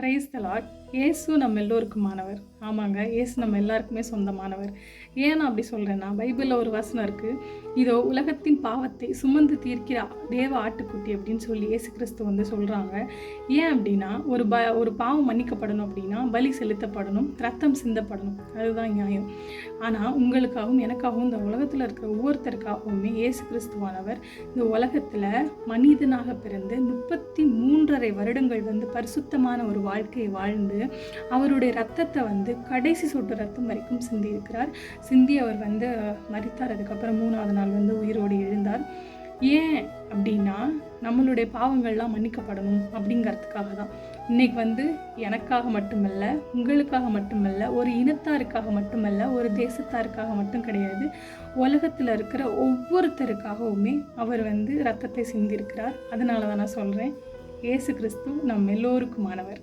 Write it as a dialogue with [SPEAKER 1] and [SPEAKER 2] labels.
[SPEAKER 1] Praise the Lord. இயேசு நம்ம எல்லோருக்குமானவர். ஆமாங்க, இயேசு நம்ம எல்லாருக்குமே சொந்தமானவர். ஏன் நான் அப்படி சொல்கிறேன்னா, பைபிளில் ஒரு வசனம் இருக்குது, இதோ உலகத்தின் பாவத்தை சுமந்து தீர்க்கிற தேவ ஆட்டுக்குட்டி அப்படின்னு சொல்லி இயேசு கிறிஸ்து வந்து சொல்கிறாங்க. ஏன் அப்படின்னா, ஒரு பாவம் மன்னிக்கப்படணும் அப்படின்னா பலி செலுத்தப்படணும், ரத்தம் சிந்தப்படணும், அதுதான் நியாயம். ஆனால் உங்களுக்காகவும் எனக்காகவும் இந்த உலகத்தில் இருக்கிற ஒவ்வொருத்தருக்காகவுமே இயேசு கிறிஸ்துவானவர் இந்த உலகத்தில் மனிதனாக பிறந்து 33.5 வருடங்கள் வந்து பரிசுத்தமான ஒரு வாழ்க்கையை வாழ்ந்து அவருடைய ரத்தத்தை வந்து கடைசி சொட்டு ரத்தம் வரைக்கும் சிந்தியிருக்கிறார். சிந்தி அவர் வந்து மரித்தார். அதுக்கப்புறம் 3ஆவது நாள் வந்து உயிரோடு எழுந்தார். ஏன் அப்படின்னா, நம்மளுடைய பாவங்கள்லாம் மன்னிக்கப்படணும் அப்படிங்கிறதுக்காக தான். இன்னைக்கு வந்து எனக்காக மட்டுமல்ல, உங்களுக்காக மட்டுமல்ல, ஒரு இனத்தாருக்காக மட்டுமல்ல, ஒரு தேசத்தாருக்காக மட்டும் கிடையாது, உலகத்தில் இருக்கிற ஒவ்வொருத்தருக்காகவுமே அவர் வந்து ரத்தத்தை சிந்திருக்கிறார். அதனால தான் நான் சொல்கிறேன், இயேசு கிறிஸ்து நம் எல்லோருக்குமானவர்.